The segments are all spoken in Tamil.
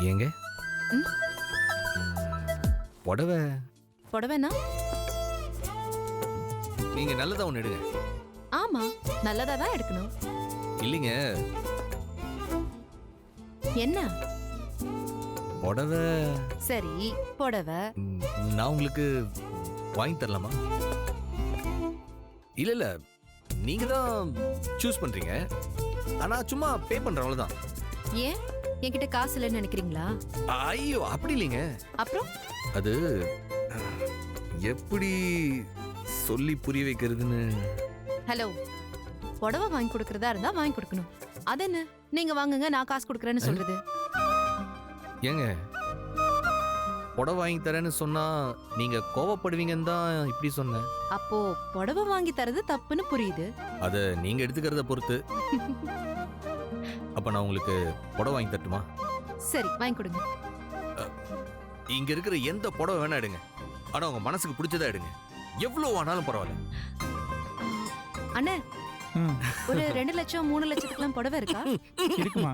ஏங்க ம்? புடவை புடவைனா நீங்க நல்லதா ஒன்று எடுங்க. ஆமா, நல்லதா தான் எடுக்கணும். இல்லைங்க என்ன? புடவை சரி, புடவை. நான் உங்களுக்கு வாங்கி தரலாமா? இல்ல இல்ல, நீங்க தான் சூஸ் பண்றீங்க. ஆனா சும்மா பே பண்ற அவ்வளவுதான். ஏன் என்கிட்ட காசு இல்லைன்னு நினைக்கிறீங்களா? ஐயோ அப்படி இல்லைங்க. அப்புறம் அது எப்படி சொல்லி புரிய வைக்கிறதுன்னு. ஹலோ, புடவை வாங்கி கொடுக்கறதா இருந்தா வாங்கி கொடுக்கணும். அது என்ன நீங்க வாங்குங்க நான் காசு கொடுக்கறேன்னு சொல்றது? ஏங்க புடவை வாங்கி தரேன்னு சொன்னா நீங்க கோவப்படுவீங்கன்னு தான் இப்படி சொன்னேன். அப்போ புடவை வாங்கி தரது தப்புன்னு புரியுது. அத நீங்க எடுத்துக்கிறத பொறுத்து. அப்ப நான் உங்களுக்கு புடவை வாங்கி தரட்டுமா? சரி, வாங்கி கொடுங்க. இங்க இருக்கிற எந்த புடவை வேணா எடுங்க. ஆனா உங்க மனசுக்கு பிடிச்சதா எடுங்க. எவ்வளவு ஆனாலும் பரவாயில்ல. அண்ணே, ஒரு 2 லட்சம் 3 லட்சத்துக்குலாம் புடவை இருக்கா? இருக்குமா?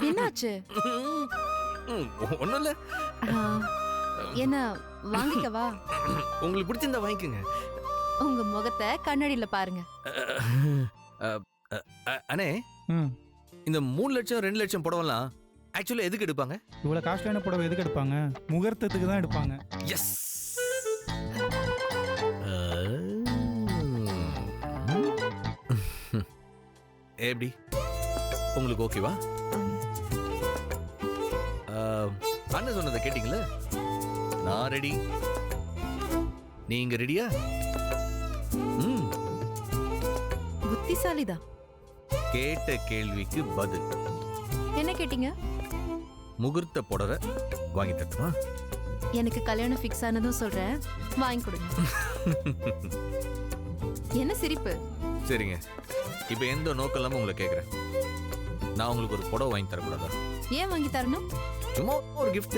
என்னாச்சு? ஒண்ணும் இல்ல. ஆ, என்ன வாங்கிக்கவா? உங்களுக்கு பிடிச்சிருந்தா வாங்கிக்கோங்க. உங்க முகத்தை கண்ணாடியில பாருங்க. அண்ணே, ம் இந்த 3 லட்சம் 2 லட்சம் புடவெல்லாம் ஆக்சுவலா எதுக்கு எடுப்பாங்க? இவ்வளோ காஸ்ட்லியான புடவை எதுக்கு எடுப்பாங்க? முகூர்த்தத்துக்கு தான் எடுப்பாங்க. எஸ். எப்படி உங்களுக்கு ஓகேவா? அண்ணன் சொன்னதை கேட்டீங்களா? நான் ரெடி. நீங்க ரெடியா? ம். புத்திசாலிதான். கேட்ட கேள்விக்கு பதில். என்ன கேட்டீங்க? முகூர்த்த புடவை வாங்கி தட்டுமா? எனக்கு கல்யாணம் ஃபிக்ஸ் ஆனதும் சொல்றேன், வாங்கி கொடுங்க. என்ன சிரிப்பு? சரிங்க, இப்ப எந்த நோக்கம் இல்லாம உங்களை கேக்குறேன். நான் உங்களுக்கு ஒரு புடவை வாங்கி தரக்கூடாதா? ஏன் வாங்கி தரணும்? சும்மா ஒரு gift.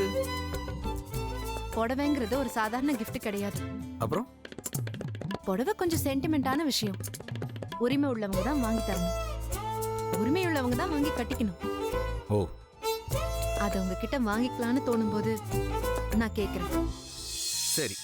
புடவைங்கிறது ஒரு சாதாரண gift கிடையாது. அப்புறம் புடவை கொஞ்சம் சென்டிமெண்டான விஷயம். உரிமை உள்ளவங்க தான் வாங்கி தரணும். உரிமை உள்ளவங்க தான் வாங்கி கட்டிக்கணும். ஓ, அத உங்ககிட்ட வாங்கிக்கலாம்னு தோணும் போது நான் கேக்குறேன். சரி.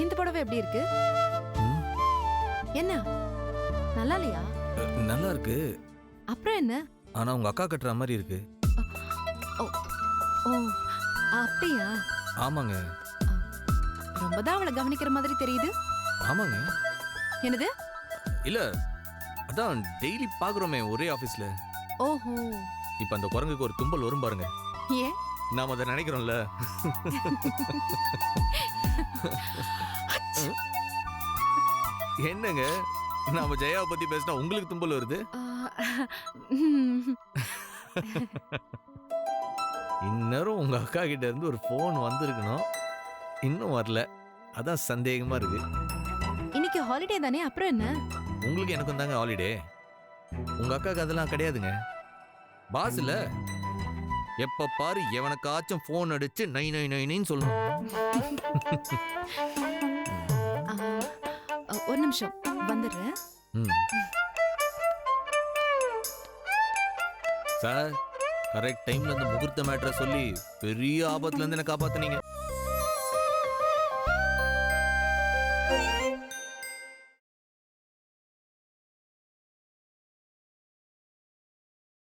இந்த புடவை எப்படி இருக்கு? என்ன, நல்லா இல்லையா? நல்லா இருக்கு. அப்புறம் என்ன? ஆனா உங்க அக்கா கட்டுற மாதிரி இருக்கு. ஓ ஓ, அப்படியா? ஆமாங்க. ரொம்ப தான் அவளை கவனிக்கிற மாதிரி தெரியுது. ஆமாங்க. என்னது? இல்ல, அதான் டெய்லி பாக்குறோமே ஒரே ஆபீஸ்ல. ஓஹோ. இப்ப அந்த குரங்குக்கு ஒரு தும்பல் வரும் பாருங்க. ஏன்? நாம அதை நினைக்கிறோம்ல. என்னங்க, நாம ஜெயாவை பத்தி பேசினா உங்களுக்கு தும்பல் வருது? இந்நேரம் உங்க அக்கா கிட்ட இருந்து ஒரு போன் வந்திருக்கணும். இன்னும் வரல. அதான் சந்தேகமா இருக்கு. இன்னைக்கு ஹாலிடே தானே, அப்புறம் என்ன? உங்களுக்கு எனக்கும் தாங்க ஹாலிடே. உங்க அக்காக்கு அதெல்லாம் கிடையாதுங்க. பாஸ் இல்ல, எப்ப பாரு எவனுக்காச்சும் போன் அடிச்சு நை நை நைன்னு சொல்லணும். ஒரு நிமிஷம் வந்துடுறேன். சார், கரெக்ட் டைம்ல அந்த முகூர்த்த மேட்டரை சொல்லி பெரிய ஆபத்துல இருந்து என்ன காப்பாத்துனீங்க.